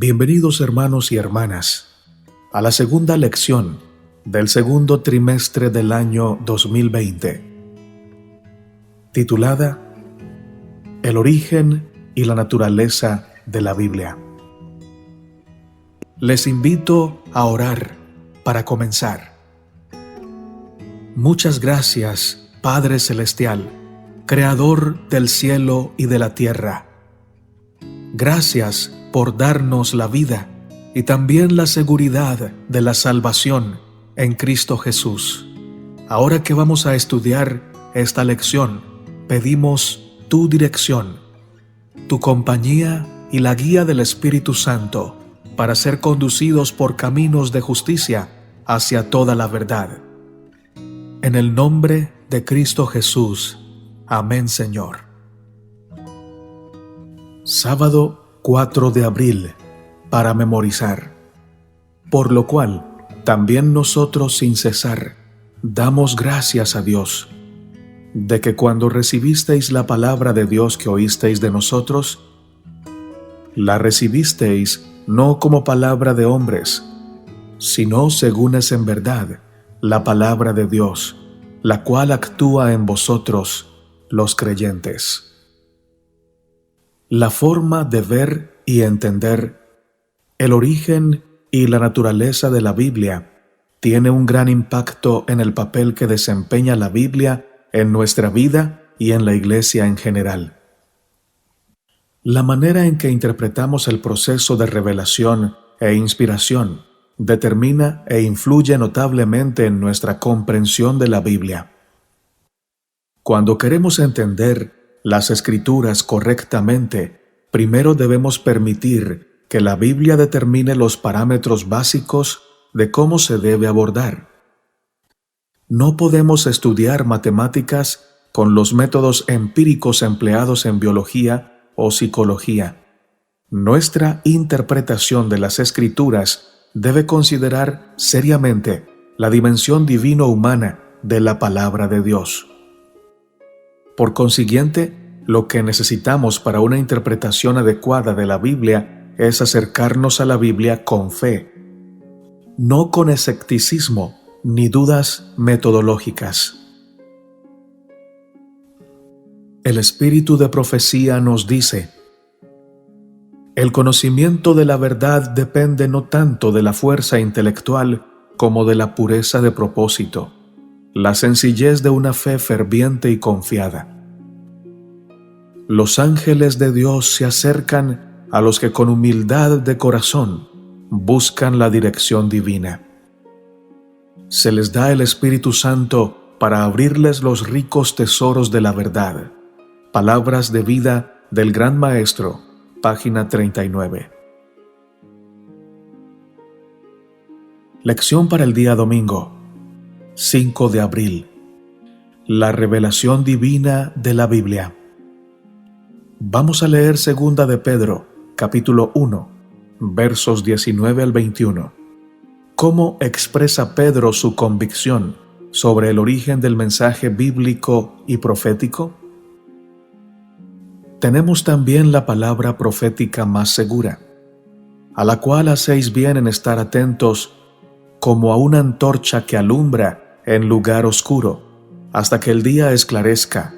Bienvenidos hermanos y hermanas a la segunda lección del segundo trimestre del año 2020, titulada El origen y la naturaleza de la Biblia. Les invito a orar para comenzar. Muchas gracias, Padre Celestial, Creador del cielo y de la tierra. Gracias por darnos la vida y también la seguridad de la salvación en Cristo Jesús. Ahora que vamos a estudiar esta lección, pedimos tu dirección, tu compañía y la guía del Espíritu Santo para ser conducidos por caminos de justicia hacia toda la verdad. En el nombre de Cristo Jesús. Amén, Señor. Sábado 4 de abril, para memorizar. Por lo cual, también nosotros sin cesar, damos gracias a Dios, de que cuando recibisteis la palabra de Dios que oísteis de nosotros, la recibisteis no como palabra de hombres, sino según es en verdad la palabra de Dios, la cual actúa en vosotros, los creyentes. La forma de ver y entender el origen y la naturaleza de la Biblia tiene un gran impacto en el papel que desempeña la Biblia en nuestra vida y en la Iglesia en general. La manera en que interpretamos el proceso de revelación e inspiración determina e influye notablemente en nuestra comprensión de la Biblia. Cuando queremos entender las Escrituras correctamente, primero debemos permitir que la Biblia determine los parámetros básicos de cómo se debe abordar. No podemos estudiar matemáticas con los métodos empíricos empleados en biología o psicología. Nuestra interpretación de las Escrituras debe considerar seriamente la dimensión divino-humana de la palabra de Dios. Por consiguiente, lo que necesitamos para una interpretación adecuada de la Biblia es acercarnos a la Biblia con fe, no con escepticismo ni dudas metodológicas. El espíritu de profecía nos dice: el conocimiento de la verdad depende no tanto de la fuerza intelectual como de la pureza de propósito, la sencillez de una fe ferviente y confiada. Los ángeles de Dios se acercan a los que con humildad de corazón buscan la dirección divina. Se les da el Espíritu Santo para abrirles los ricos tesoros de la verdad. Palabras de vida del Gran Maestro, página 39. Lección para el día domingo, 5 de abril. La revelación divina de la Biblia. Vamos a leer 2 de Pedro, capítulo 1, versos 19 al 21. ¿Cómo expresa Pedro su convicción sobre el origen del mensaje bíblico y profético? Tenemos también la palabra profética más segura, a la cual hacéis bien en estar atentos como a una antorcha que alumbra en lugar oscuro, hasta que el día esclarezca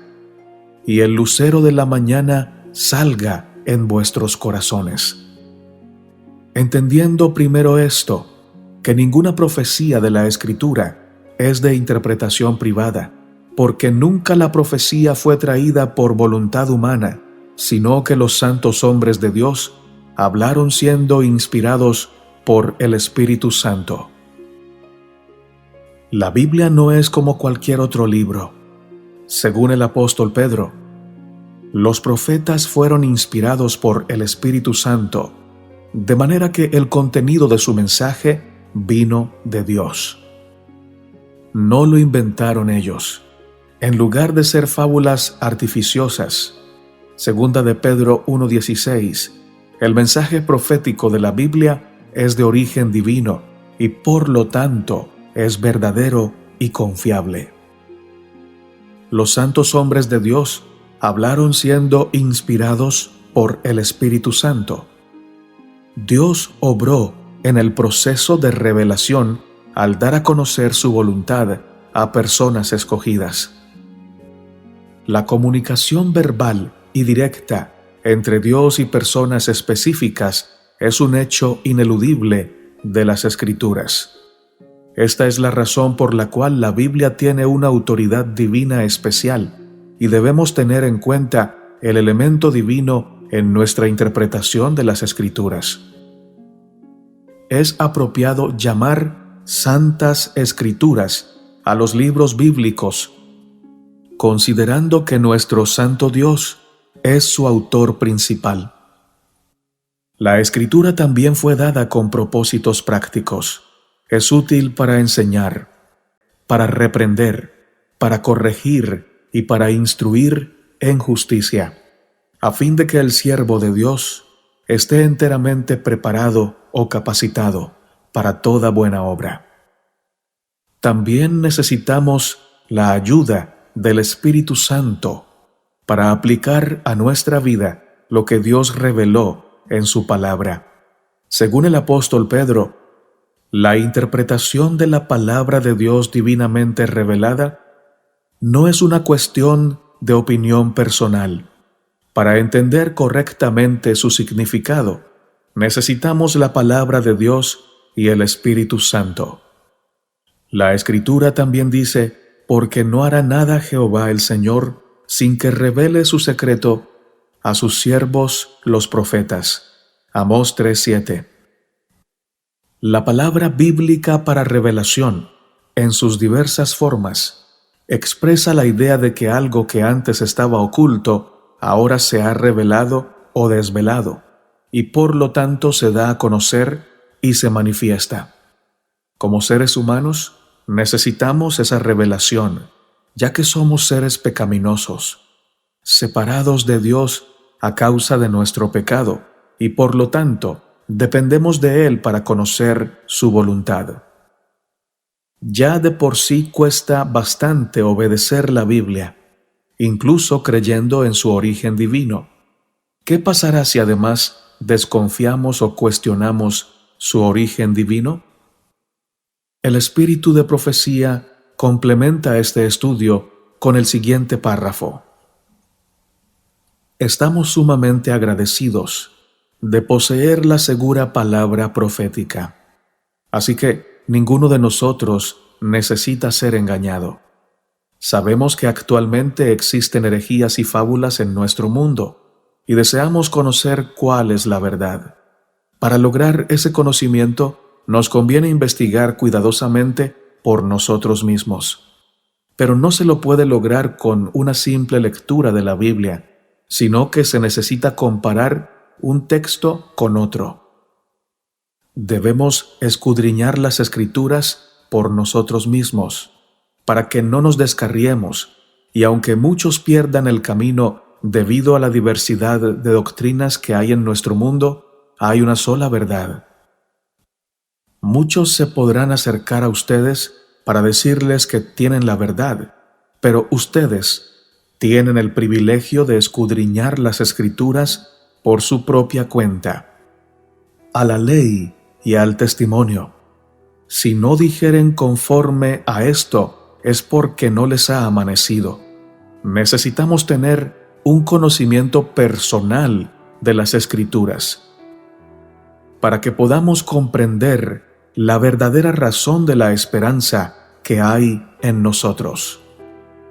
y el lucero de la mañana salga en vuestros corazones. Entendiendo primero esto, que ninguna profecía de la Escritura es de interpretación privada, porque nunca la profecía fue traída por voluntad humana, sino que los santos hombres de Dios hablaron siendo inspirados por el Espíritu Santo. La Biblia no es como cualquier otro libro. Según el apóstol Pedro, los profetas fueron inspirados por el Espíritu Santo, de manera que el contenido de su mensaje vino de Dios. No lo inventaron ellos. En lugar de ser fábulas artificiosas, 2 de Pedro 1:16, el mensaje profético de la Biblia es de origen divino y por lo tanto es verdadero y confiable. Los santos hombres de Dios hablaron siendo inspirados por el Espíritu Santo. Dios obró en el proceso de revelación al dar a conocer su voluntad a personas escogidas. La comunicación verbal y directa entre Dios y personas específicas es un hecho ineludible de las Escrituras. Esta es la razón por la cual la Biblia tiene una autoridad divina especial y debemos tener en cuenta el elemento divino en nuestra interpretación de las Escrituras. Es apropiado llamar Santas Escrituras a los libros bíblicos, considerando que nuestro Santo Dios es su autor principal. La Escritura también fue dada con propósitos prácticos. Es útil para enseñar, para reprender, para corregir y para instruir en justicia, a fin de que el siervo de Dios esté enteramente preparado o capacitado para toda buena obra. También necesitamos la ayuda del Espíritu Santo para aplicar a nuestra vida lo que Dios reveló en su palabra. Según el apóstol Pedro, la interpretación de la palabra de Dios divinamente revelada no es una cuestión de opinión personal. Para entender correctamente su significado, necesitamos la palabra de Dios y el Espíritu Santo. La Escritura también dice, porque no hará nada Jehová el Señor sin que revele su secreto a sus siervos los profetas. Amós 3:7. La palabra bíblica para revelación, en sus diversas formas, expresa la idea de que algo que antes estaba oculto, ahora se ha revelado o desvelado, y por lo tanto se da a conocer y se manifiesta. Como seres humanos, necesitamos esa revelación, ya que somos seres pecaminosos, separados de Dios a causa de nuestro pecado, y por lo tanto, dependemos de Él para conocer su voluntad. Ya de por sí cuesta bastante obedecer la Biblia, incluso creyendo en su origen divino. ¿Qué pasará si además desconfiamos o cuestionamos su origen divino? El espíritu de profecía complementa este estudio con el siguiente párrafo. Estamos sumamente agradecidos de poseer la segura palabra profética. Así que ninguno de nosotros necesita ser engañado. Sabemos que actualmente existen herejías y fábulas en nuestro mundo y deseamos conocer cuál es la verdad. Para lograr ese conocimiento, nos conviene investigar cuidadosamente por nosotros mismos. Pero no se lo puede lograr con una simple lectura de la Biblia, sino que se necesita comparar un texto con otro. Debemos escudriñar las Escrituras por nosotros mismos, para que no nos descarriemos, y aunque muchos pierdan el camino debido a la diversidad de doctrinas que hay en nuestro mundo, hay una sola verdad. Muchos se podrán acercar a ustedes para decirles que tienen la verdad, pero ustedes tienen el privilegio de escudriñar las Escrituras por su propia cuenta. A la ley y al testimonio. Si no dijeren conforme a esto, es porque no les ha amanecido. Necesitamos tener un conocimiento personal de las Escrituras, para que podamos comprender la verdadera razón de la esperanza que hay en nosotros.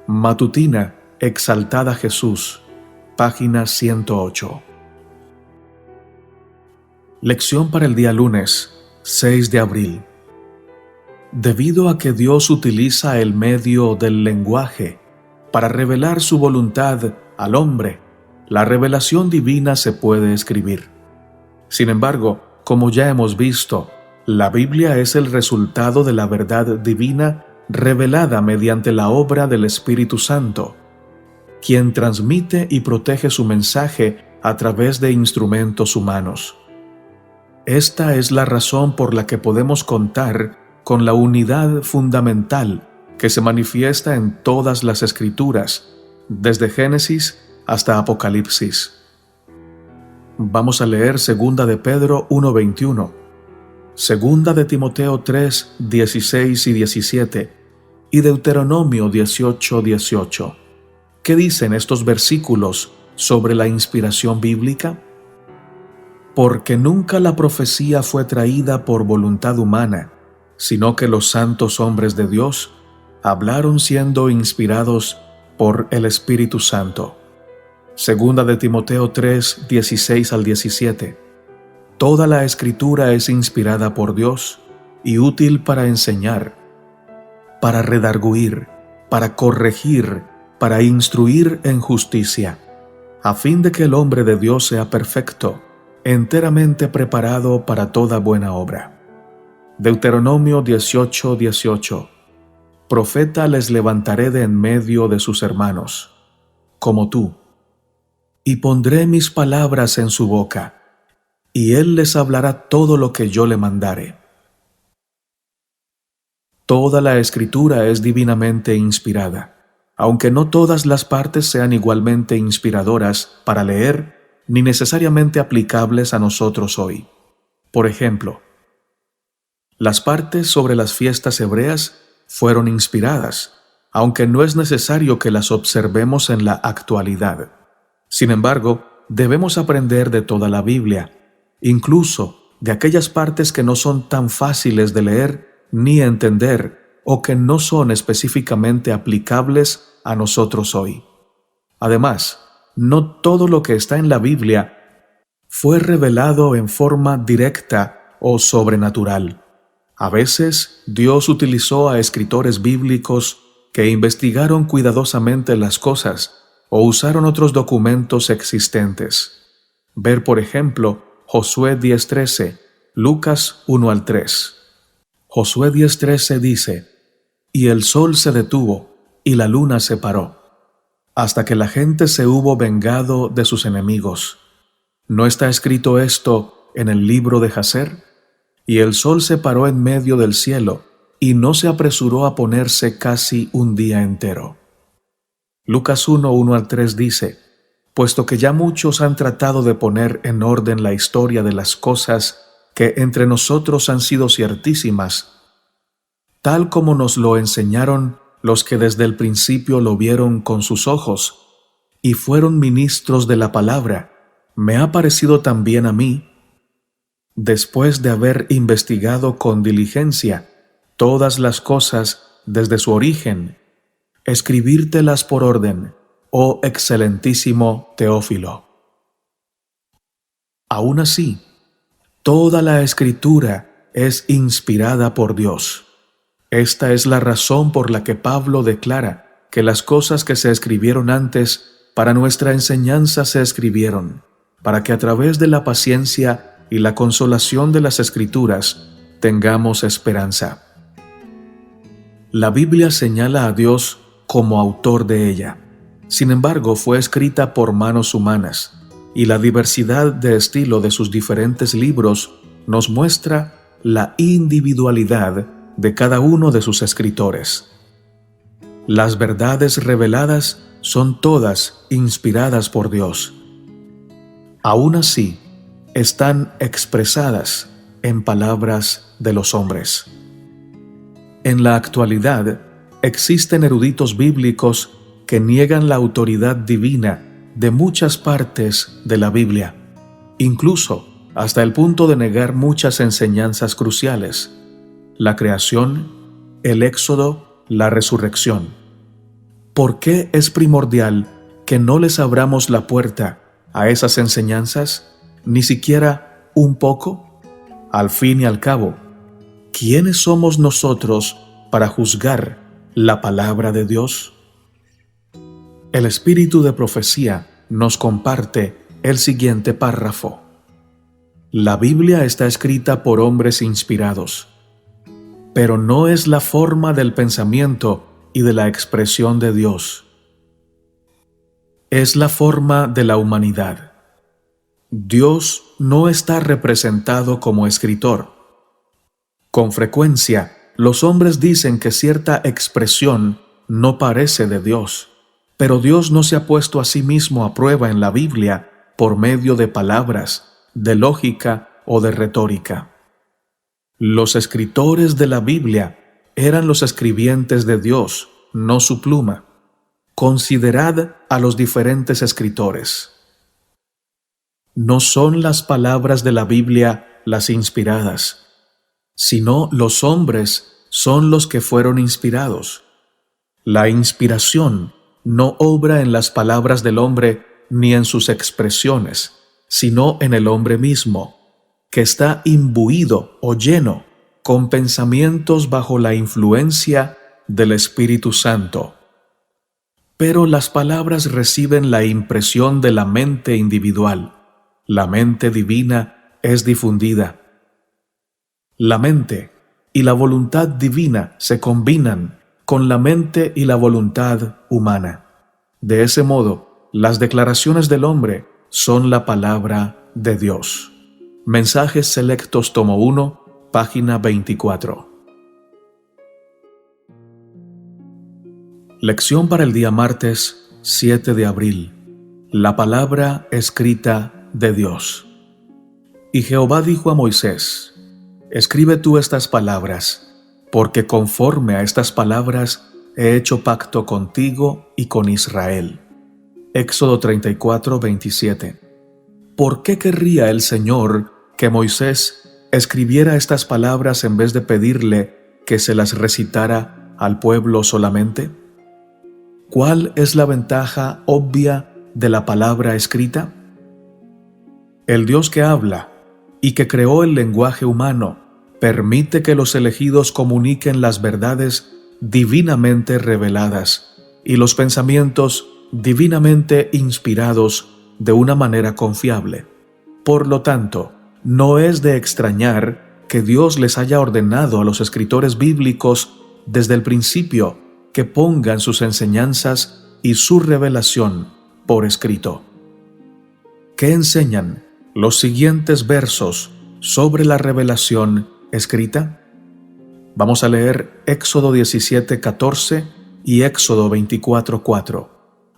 Matutina Exaltada Jesús, página 108. Lección para el día lunes, 6 de abril. Debido a que Dios utiliza el medio del lenguaje para revelar su voluntad al hombre, la revelación divina se puede escribir. Sin embargo, como ya hemos visto, la Biblia es el resultado de la verdad divina revelada mediante la obra del Espíritu Santo, quien transmite y protege su mensaje a través de instrumentos humanos. Esta es la razón por la que podemos contar con la unidad fundamental que se manifiesta en todas las Escrituras, desde Génesis hasta Apocalipsis. Vamos a leer 2 de Pedro 1:21, 2 de Timoteo 3:16 y 17 y Deuteronomio 18:18. ¿Qué dicen estos versículos sobre la inspiración bíblica? Porque nunca la profecía fue traída por voluntad humana, sino que los santos hombres de Dios hablaron siendo inspirados por el Espíritu Santo. Segunda de Timoteo 3:16 al 17. Toda la Escritura es inspirada por Dios y útil para enseñar, para redarguir, para corregir, para instruir en justicia, a fin de que el hombre de Dios sea perfecto, enteramente preparado para toda buena obra. Deuteronomio 18:18. Profeta les levantaré de en medio de sus hermanos, como tú, y pondré mis palabras en su boca, y él les hablará todo lo que yo le mandare. Toda la Escritura es divinamente inspirada, aunque no todas las partes sean igualmente inspiradoras para leer, ni necesariamente aplicables a nosotros hoy. Por ejemplo, las partes sobre las fiestas hebreas fueron inspiradas, aunque no es necesario que las observemos en la actualidad. Sin embargo, debemos aprender de toda la Biblia, incluso de aquellas partes que no son tan fáciles de leer ni entender o que no son específicamente aplicables a nosotros hoy. Además, no todo lo que está en la Biblia fue revelado en forma directa o sobrenatural. A veces, Dios utilizó a escritores bíblicos que investigaron cuidadosamente las cosas o usaron otros documentos existentes. Ver, por ejemplo, Josué 10:13, Lucas 1 al 3. Josué 10:13 dice: «Y el sol se detuvo, y la luna se paró, hasta que la gente se hubo vengado de sus enemigos. ¿No está escrito esto en el libro de Jaser? Y el sol se paró en medio del cielo, y no se apresuró a ponerse casi un día entero». Lucas 1 al 3 dice: «Puesto que ya muchos han tratado de poner en orden la historia de las cosas que entre nosotros han sido ciertísimas, tal como nos lo enseñaron los que desde el principio lo vieron con sus ojos, y fueron ministros de la palabra, me ha parecido también a mí, después de haber investigado con diligencia todas las cosas desde su origen, escribírtelas por orden, oh excelentísimo Teófilo. Aún así, toda la Escritura es inspirada por Dios. Esta es la razón por la que Pablo declara que las cosas que se escribieron antes para nuestra enseñanza se escribieron, para que a través de la paciencia y la consolación de las Escrituras tengamos esperanza. La Biblia señala a Dios como autor de ella. Sin embargo, fue escrita por manos humanas, y la diversidad de estilo de sus diferentes libros nos muestra la individualidad de cada uno de sus escritores. Las verdades reveladas son todas inspiradas por Dios. Aún así, están expresadas en palabras de los hombres. En la actualidad, existen eruditos bíblicos que niegan la autoridad divina de muchas partes de la Biblia, incluso hasta el punto de negar muchas enseñanzas cruciales: la creación, el éxodo, la resurrección. ¿Por qué es primordial que no les abramos la puerta a esas enseñanzas, ni siquiera un poco? Al fin y al cabo, ¿quiénes somos nosotros para juzgar la palabra de Dios? El espíritu de profecía nos comparte el siguiente párrafo: la Biblia está escrita por hombres inspirados, pero no es la forma del pensamiento y de la expresión de Dios. Es la forma de la humanidad. Dios no está representado como escritor. Con frecuencia, los hombres dicen que cierta expresión no parece de Dios, pero Dios no se ha puesto a sí mismo a prueba en la Biblia por medio de palabras, de lógica o de retórica. Los escritores de la Biblia eran los escribientes de Dios, no su pluma. Considerad a los diferentes escritores. No son las palabras de la Biblia las inspiradas, sino los hombres son los que fueron inspirados. La inspiración no obra en las palabras del hombre ni en sus expresiones, sino en el hombre mismo, que está imbuido o lleno con pensamientos bajo la influencia del Espíritu Santo. Pero las palabras reciben la impresión de la mente individual. La mente divina es difundida. La mente y la voluntad divina se combinan con la mente y la voluntad humana. De ese modo, las declaraciones del hombre son la palabra de Dios. Mensajes Selectos, tomo 1, página 24. Lección para el día martes 7 de abril. La palabra escrita de Dios. Y Jehová dijo a Moisés: escribe tú estas palabras, porque conforme a estas palabras he hecho pacto contigo y con Israel. Éxodo 34, 27. ¿Por qué querría el Señor que Moisés escribiera estas palabras en vez de pedirle que se las recitara al pueblo solamente? ¿Cuál es la ventaja obvia de la palabra escrita? El Dios que habla y que creó el lenguaje humano permite que los elegidos comuniquen las verdades divinamente reveladas y los pensamientos divinamente inspirados de una manera confiable. Por lo tanto, no es de extrañar que Dios les haya ordenado a los escritores bíblicos desde el principio que pongan sus enseñanzas y su revelación por escrito. ¿Qué enseñan los siguientes versos sobre la revelación escrita? Vamos a leer Éxodo 17, 14 y Éxodo 24, 4,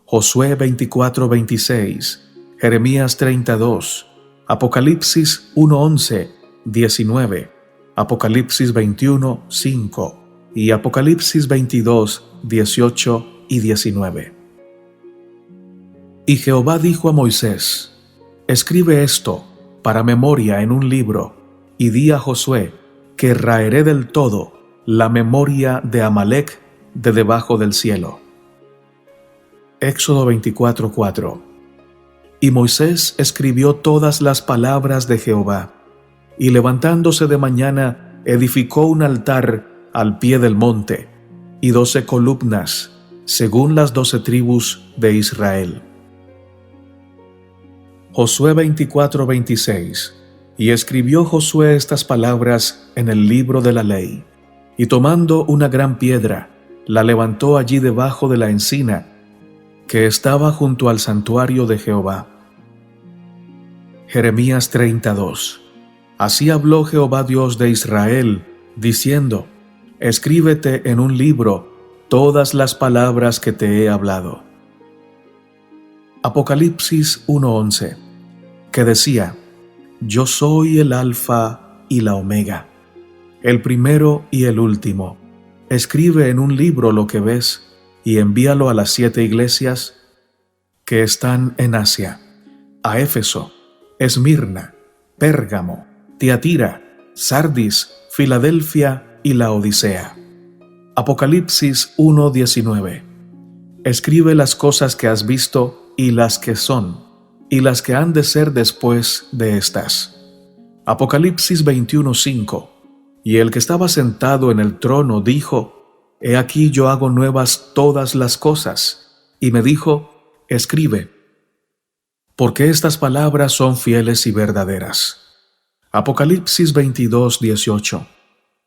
Josué 24, 26, Jeremías 32, Apocalipsis 1, 11, 19, Apocalipsis 21, 5 y Apocalipsis 22, 18 y 19. Y Jehová dijo a Moisés: escribe esto para memoria en un libro, y di a Josué que raeré del todo la memoria de Amalec de debajo del cielo. Éxodo 24, 4. Y Moisés escribió todas las palabras de Jehová, y levantándose de mañana edificó un altar al pie del monte, y 12 columnas, según las 12 tribus de Israel. Josué 24, 26. Y escribió Josué estas palabras en el libro de la ley, y tomando una gran piedra, la levantó allí debajo de la encina, que estaba junto al santuario de Jehová. Jeremías 32. Así habló Jehová Dios de Israel, diciendo: escríbete en un libro todas las palabras que te he hablado. Apocalipsis 1:11, que decía: yo soy el Alfa y la Omega, el primero y el último. Escribe en un libro lo que ves y envíalo a las 7 iglesias que están en Asia: a Éfeso, Esmirna, Pérgamo, Tiatira, Sardis, Filadelfia y Laodicea. Apocalipsis 1:19. Escribe las cosas que has visto y las que son, y las que han de ser después de estas. Apocalipsis 21:5. Y el que estaba sentado en el trono dijo: he aquí yo hago nuevas todas las cosas. Y me dijo: escribe, porque estas palabras son fieles y verdaderas. Apocalipsis 22:18.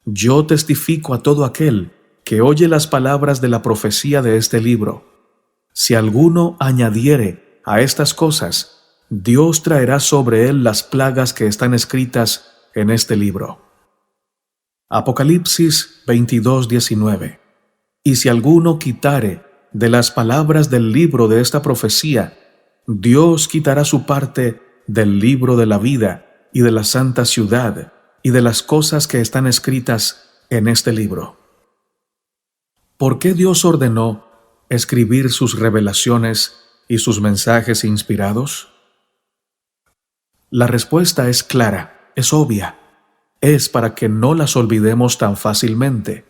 Yo testifico a todo aquel que oye las palabras de la profecía de este libro. Si alguno añadiere a estas cosas, Dios traerá sobre él las plagas que están escritas en este libro. Apocalipsis 22:19. Y si alguno quitare de las palabras del libro de esta profecía, Dios quitará su parte del libro de la vida y de la santa ciudad y de las cosas que están escritas en este libro. ¿Por qué Dios ordenó escribir sus revelaciones y sus mensajes inspirados? La respuesta es clara, es obvia. Es para que no las olvidemos tan fácilmente.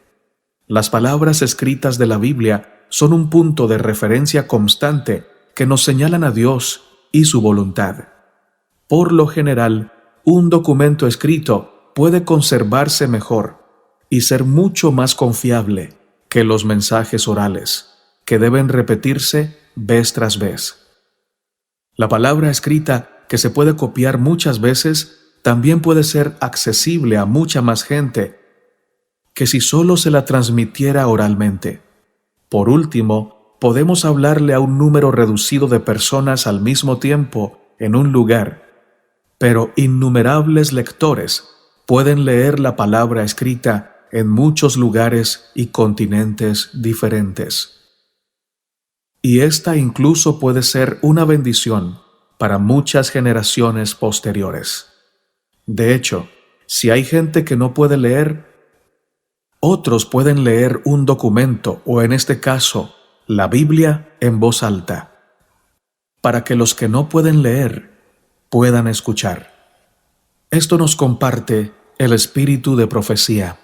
Las palabras escritas de la Biblia son un punto de referencia constante que nos señalan a Dios y su voluntad. Por lo general, un documento escrito puede conservarse mejor y ser mucho más confiable que los mensajes orales, que deben repetirse vez tras vez. La palabra escrita, que se puede copiar muchas veces, también puede ser accesible a mucha más gente que si solo se la transmitiera oralmente. Por último, podemos hablarle a un número reducido de personas al mismo tiempo en un lugar, pero innumerables lectores pueden leer la palabra escrita en muchos lugares y continentes diferentes. Y esta incluso puede ser una bendición para muchas generaciones posteriores. De hecho, si hay gente que no puede leer, otros pueden leer un documento, o en este caso, la Biblia, en voz alta, para que los que no pueden leer puedan escuchar. Esto nos comparte el espíritu de profecía.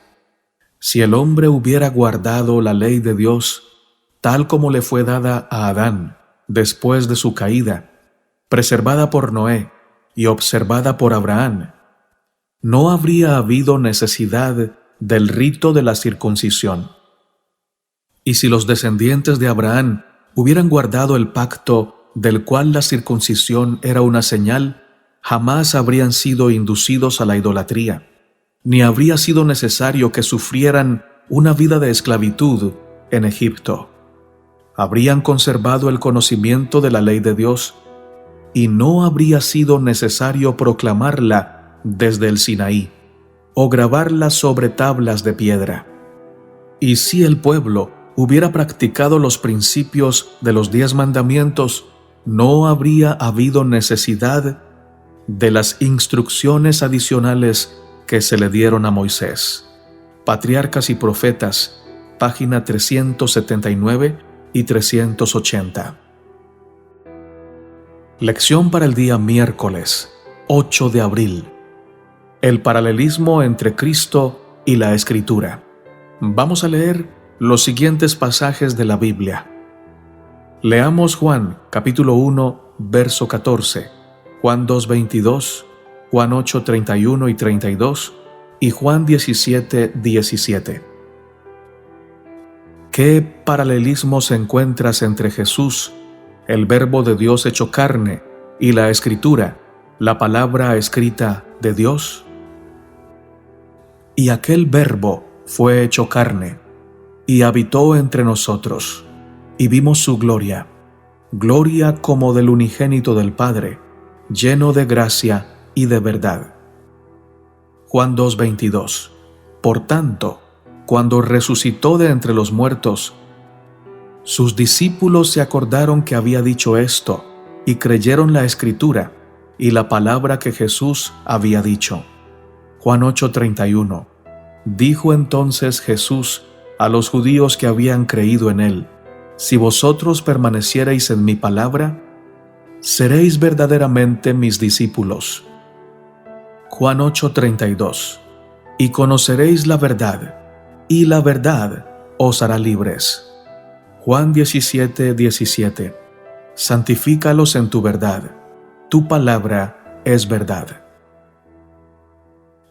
Si el hombre hubiera guardado la ley de Dios, tal como le fue dada a Adán después de su caída, preservada por Noé y observada por Abraham, no habría habido necesidad del rito de la circuncisión. Y si los descendientes de Abraham hubieran guardado el pacto del cual la circuncisión era una señal, jamás habrían sido inducidos a la idolatría, ni habría sido necesario que sufrieran una vida de esclavitud en Egipto. Habrían conservado el conocimiento de la ley de Dios, y no habría sido necesario proclamarla desde el Sinaí, o grabarla sobre tablas de piedra. Y si el pueblo hubiera practicado los principios de los 10 mandamientos, no habría habido necesidad de las instrucciones adicionales que se le dieron a Moisés. Patriarcas y Profetas, página 379 y 380. Lección para el día miércoles, 8 de abril. El paralelismo entre Cristo y la Escritura. Vamos a leer los siguientes pasajes de la Biblia. Leamos Juan, capítulo 1, verso 14, Juan 2, 22, Juan 8, 31 y 32, y Juan 17, 17. ¿Qué paralelismos encuentras entre Jesús, el Verbo de Dios hecho carne, y la Escritura, la palabra escrita de Dios? Y aquel Verbo fue hecho carne, y habitó entre nosotros, y vimos su gloria, gloria como del unigénito del Padre, lleno de gracia y de verdad. Juan 2:22. Por tanto, cuando resucitó de entre los muertos, sus discípulos se acordaron que había dicho esto, y creyeron la Escritura y la palabra que Jesús había dicho. Juan 8:31. Dijo entonces Jesús a los judíos que habían creído en él: si vosotros permaneciereis en mi palabra, seréis verdaderamente mis discípulos. Juan 8:32. Y conoceréis la verdad, y la verdad os hará libres. Juan 17:17. Santifícalos en tu verdad, tu palabra es verdad.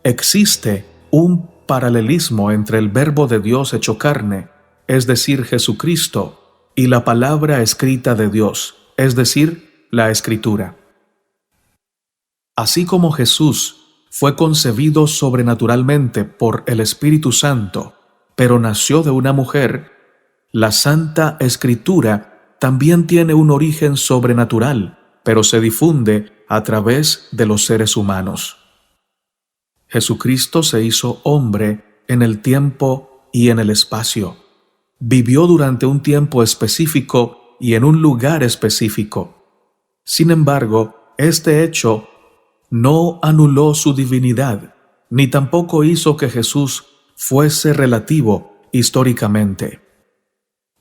Existe un paralelismo entre el Verbo de Dios hecho carne, es decir, Jesucristo, y la palabra escrita de Dios, es decir, la Escritura. Así como Jesús fue concebido sobrenaturalmente por el Espíritu Santo, pero nació de una mujer, la Santa Escritura también tiene un origen sobrenatural, pero se difunde a través de los seres humanos. Jesucristo se hizo hombre en el tiempo y en el espacio. Vivió durante un tiempo específico y en un lugar específico. Sin embargo, este hecho no anuló su divinidad, ni tampoco hizo que Jesús fuese relativo históricamente.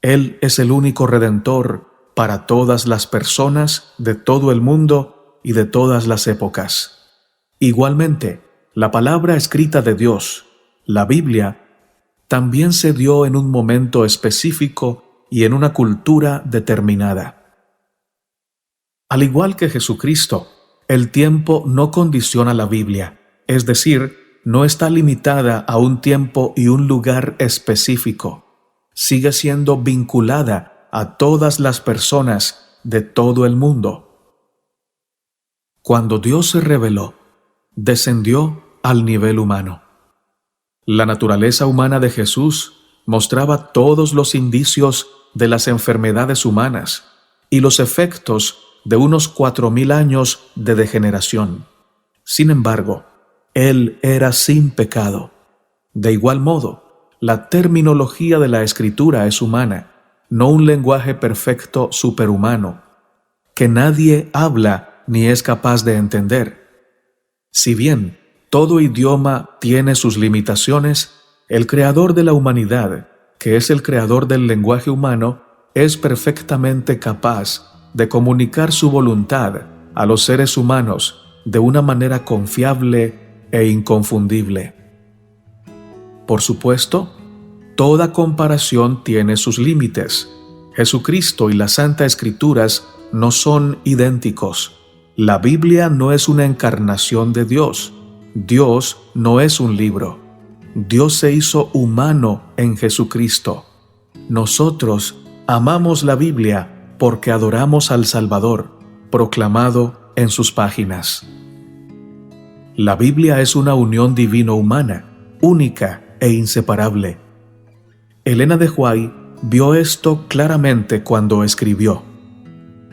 Él es el único Redentor para todas las personas de todo el mundo y de todas las épocas. Igualmente, la palabra escrita de Dios, la Biblia, también se dio en un momento específico y en una cultura determinada. Al igual que Jesucristo, el tiempo no condiciona la Biblia, es decir, no está limitada a un tiempo y un lugar específico. Sigue siendo vinculada a todas las personas de todo el mundo. Cuando Dios se reveló, descendió al nivel humano. La naturaleza humana de Jesús mostraba todos los indicios de las enfermedades humanas y los efectos de unos 4000 años de degeneración. Sin embargo, Él era sin pecado. De igual modo, la terminología de la Escritura es humana, no un lenguaje perfecto superhumano, que nadie habla ni es capaz de entender. Si bien todo idioma tiene sus limitaciones, el creador de la humanidad, que es el creador del lenguaje humano, es perfectamente capaz de comunicar su voluntad a los seres humanos de una manera confiable e inconfundible. Por supuesto, toda comparación tiene sus límites. Jesucristo y las Santas Escrituras no son idénticos. La Biblia no es una encarnación de Dios. Dios no es un libro. Dios se hizo humano en Jesucristo. Nosotros amamos la Biblia porque adoramos al Salvador, proclamado en sus páginas. La Biblia es una unión divino-humana, única e inseparable. Elena de White vio esto claramente cuando escribió: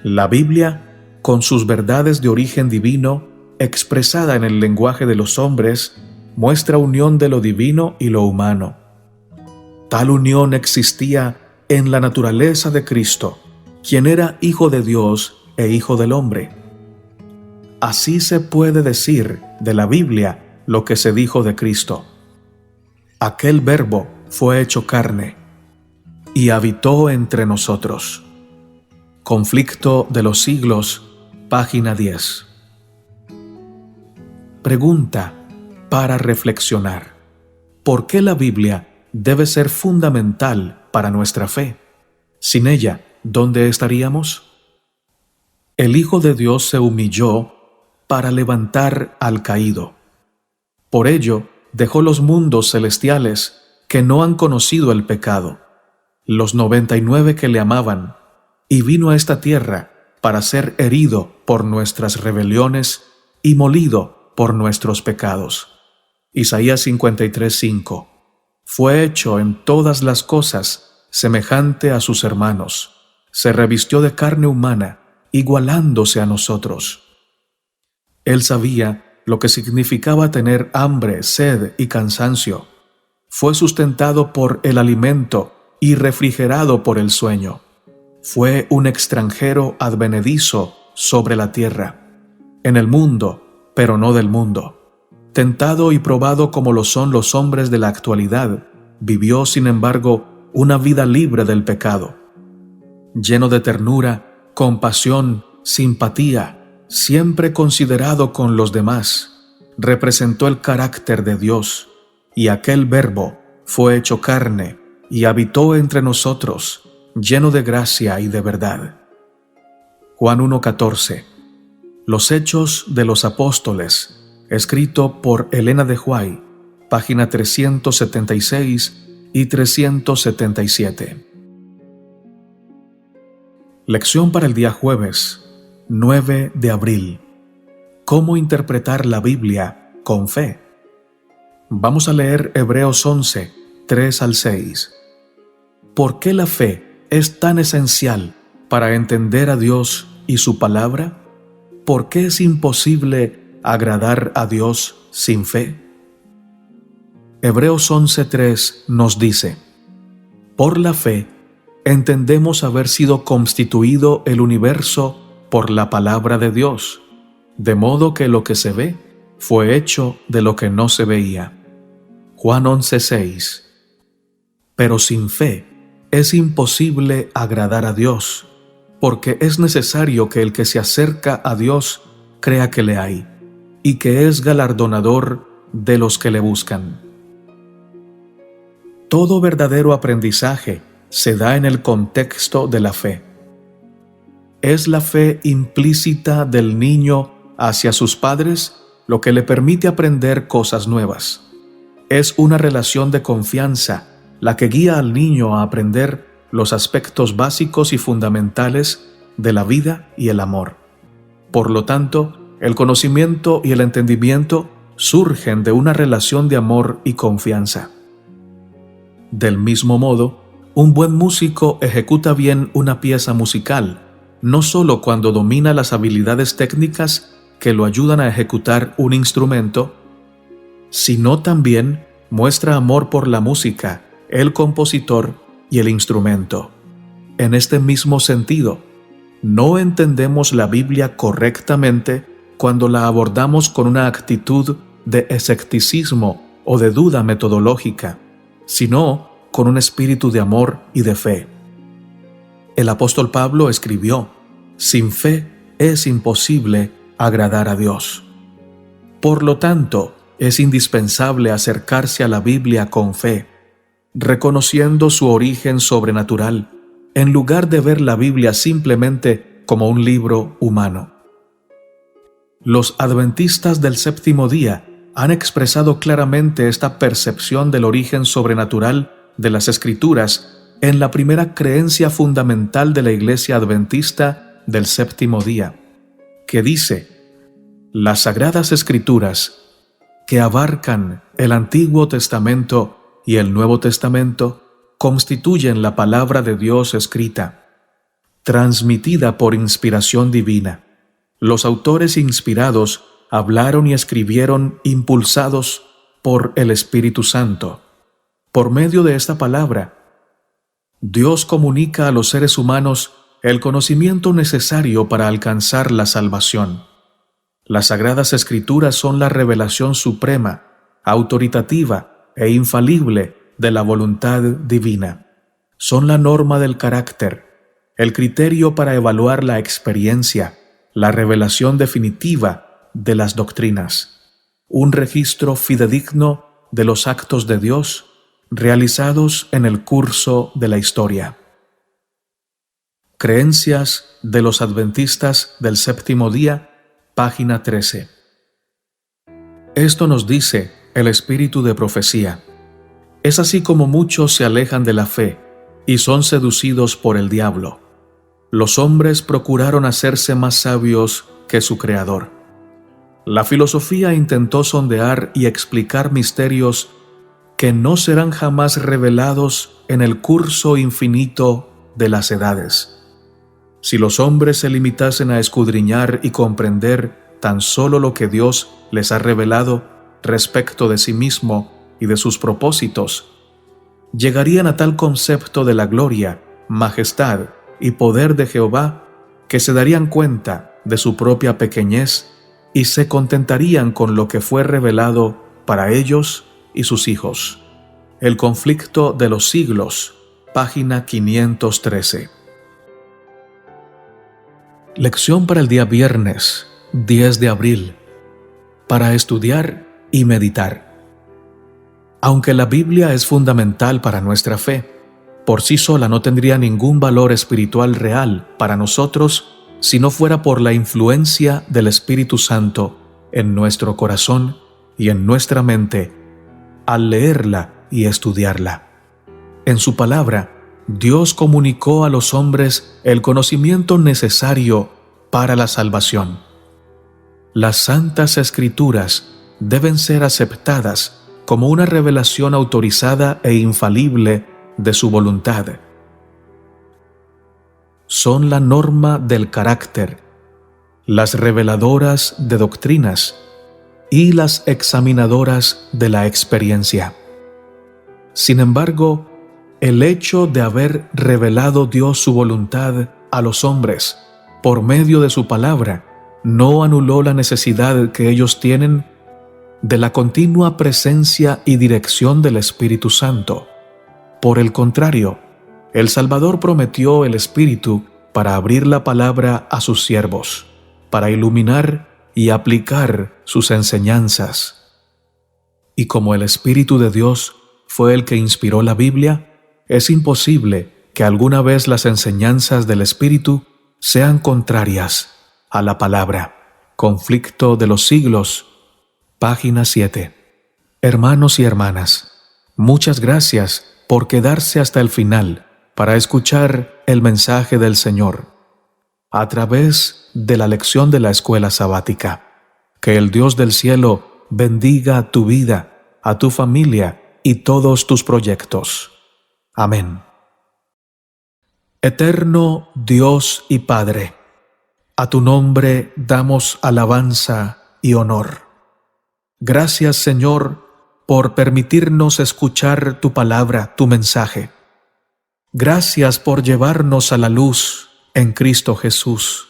la Biblia, con sus verdades de origen divino, expresada en el lenguaje de los hombres, muestra unión de lo divino y lo humano. Tal unión existía en la naturaleza de Cristo, quien era Hijo de Dios e Hijo del hombre. Así se puede decir de la Biblia lo que se dijo de Cristo. Aquel Verbo fue hecho carne y habitó entre nosotros. Conflicto de los siglos, página 10. Pregunta para reflexionar: ¿por qué la Biblia debe ser fundamental para nuestra fe? Sin ella, ¿dónde estaríamos? El Hijo de Dios se humilló para levantar al caído. Por ello, dejó los mundos celestiales que no han conocido el pecado, los 99 que le amaban, y vino a esta tierra para ser herido por nuestras rebeliones y molido por nuestros pecados. Isaías 53:5. Fue hecho en todas las cosas semejante a sus hermanos. Se revistió de carne humana, igualándose a nosotros. Él sabía lo que significaba tener hambre, sed y cansancio. Fue sustentado por el alimento y refrigerado por el sueño. Fue un extranjero advenedizo sobre la tierra, en el mundo, pero no del mundo. Tentado y probado como lo son los hombres de la actualidad, vivió, sin embargo, una vida libre del pecado. Lleno de ternura, compasión, simpatía, siempre considerado con los demás, representó el carácter de Dios, y aquel Verbo fue hecho carne y habitó entre nosotros, lleno de gracia y de verdad. Juan 1:14. Los Hechos de los Apóstoles, escrito por Elena de White, página 376 y 377. Lección para el día jueves, 9 de abril. ¿Cómo interpretar la Biblia con fe? Vamos a leer Hebreos 11, 3 al 6. ¿Por qué la fe es tan esencial para entender a Dios y su palabra? ¿Por qué es imposible agradar a Dios sin fe? Hebreos 11:3 nos dice: por la fe entendemos haber sido constituido el universo por la palabra de Dios, de modo que lo que se ve fue hecho de lo que no se veía. Juan 11:6. Pero sin fe es imposible agradar a Dios, porque es necesario que el que se acerca a Dios crea que le hay, y que es galardonador de los que le buscan. Todo verdadero aprendizaje se da en el contexto de la fe. Es la fe implícita del niño hacia sus padres lo que le permite aprender cosas nuevas. Es una relación de confianza la que guía al niño a aprender los aspectos básicos y fundamentales de la vida y el amor. Por lo tanto, el conocimiento y el entendimiento surgen de una relación de amor y confianza. Del mismo modo, un buen músico ejecuta bien una pieza musical, no solo cuando domina las habilidades técnicas que lo ayudan a ejecutar un instrumento, sino también muestra amor por la música, el compositor y el instrumento. En este mismo sentido, no entendemos la Biblia correctamente cuando la abordamos con una actitud de escepticismo o de duda metodológica, sino con un espíritu de amor y de fe. El apóstol Pablo escribió: «Sin fe es imposible agradar a Dios». Por lo tanto, es indispensable acercarse a la Biblia con fe, reconociendo su origen sobrenatural, en lugar de ver la Biblia simplemente como un libro humano. Los adventistas del séptimo día han expresado claramente esta percepción del origen sobrenatural de las Escrituras en la primera creencia fundamental de la Iglesia Adventista del séptimo día, que dice: «Las Sagradas Escrituras, que abarcan el Antiguo Testamento y el Nuevo Testamento, constituyen la palabra de Dios escrita, transmitida por inspiración divina. Los autores inspirados hablaron y escribieron impulsados por el Espíritu Santo. Por medio de esta palabra, Dios comunica a los seres humanos el conocimiento necesario para alcanzar la salvación. Las Sagradas Escrituras son la revelación suprema, autoritativa e infalible de la voluntad divina. Son la norma del carácter, el criterio para evaluar la experiencia, la revelación definitiva de las doctrinas, un registro fidedigno de los actos de Dios realizados en el curso de la historia». Creencias de los Adventistas del séptimo día, página 13. Esto nos dice el espíritu de profecía. Es así como muchos se alejan de la fe y son seducidos por el diablo. Los hombres procuraron hacerse más sabios que su Creador. La filosofía intentó sondear y explicar misterios que no serán jamás revelados en el curso infinito de las edades. Si los hombres se limitasen a escudriñar y comprender tan solo lo que Dios les ha revelado respecto de sí mismo y de sus propósitos, llegarían a tal concepto de la gloria, majestad y poder de Jehová que se darían cuenta de su propia pequeñez y se contentarían con lo que fue revelado para ellos y sus hijos. El conflicto de los siglos, página 513. Lección para el día viernes, 10 de abril, para estudiar y meditar. Aunque la Biblia es fundamental para nuestra fe, por sí sola no tendría ningún valor espiritual real para nosotros si no fuera por la influencia del Espíritu Santo en nuestro corazón y en nuestra mente al leerla y estudiarla. En su palabra, Dios comunicó a los hombres el conocimiento necesario para la salvación. Las Santas Escrituras deben ser aceptadas como una revelación autorizada e infalible de su voluntad. Son la norma del carácter, las reveladoras de doctrinas y las examinadoras de la experiencia. Sin embargo, el hecho de haber revelado Dios su voluntad a los hombres por medio de su palabra, no anuló la necesidad que ellos tienen de la continua presencia y dirección del Espíritu Santo. Por el contrario, el Salvador prometió el Espíritu para abrir la palabra a sus siervos, para iluminar y aplicar sus enseñanzas. Y como el Espíritu de Dios fue el que inspiró la Biblia, es imposible que alguna vez las enseñanzas del Espíritu sean contrarias a la palabra. Conflicto de los siglos, página 7. Hermanos y hermanas, muchas gracias por quedarse hasta el final para escuchar el mensaje del Señor a través de la lección de la escuela sabática. Que el Dios del cielo bendiga tu vida, a tu familia y todos tus proyectos. Amén. Eterno Dios y Padre, a tu nombre damos alabanza y honor. Gracias, Señor, por permitirnos escuchar tu palabra, tu mensaje. Gracias por llevarnos a la luz en Cristo Jesús.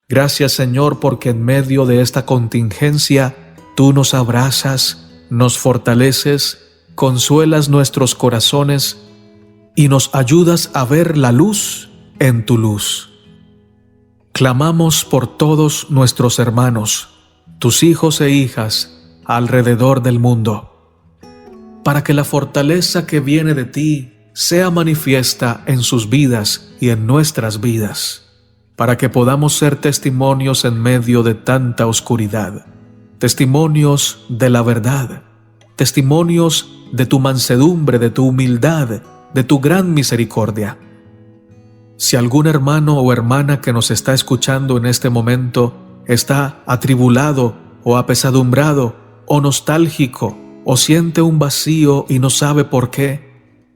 Gracias, Señor, porque en medio de esta contingencia tú nos abrazas, nos fortaleces, consuelas nuestros corazones y nos ayudas a ver la luz en tu luz. Clamamos por todos nuestros hermanos, tus hijos e hijas, alrededor del mundo, para que la fortaleza que viene de ti sea manifiesta en sus vidas y en nuestras vidas, para que podamos ser testimonios en medio de tanta oscuridad, testimonios de la verdad, testimonios de tu mansedumbre, de tu humildad, de tu gran misericordia. Si algún hermano o hermana que nos está escuchando en este momento está atribulado o apesadumbrado o nostálgico o siente un vacío y no sabe por qué,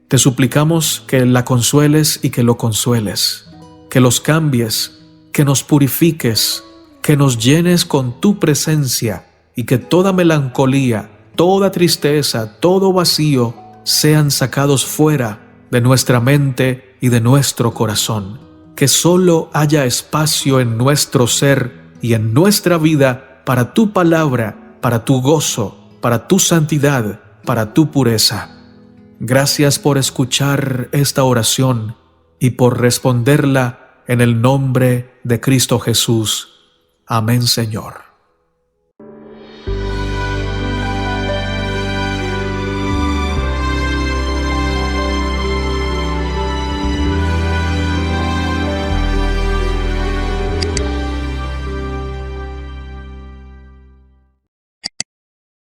te suplicamos que la consueles y que lo consueles, que los cambies, que nos purifiques, que nos llenes con tu presencia y que toda melancolía, toda tristeza, todo vacío sean sacados fuera de nuestra mente y de nuestro corazón. Que solo haya espacio en nuestro ser y en nuestra vida para tu palabra, para tu gozo, para tu santidad, para tu pureza. Gracias por escuchar esta oración y por responderla en el nombre de Cristo Jesús. Amén, Señor.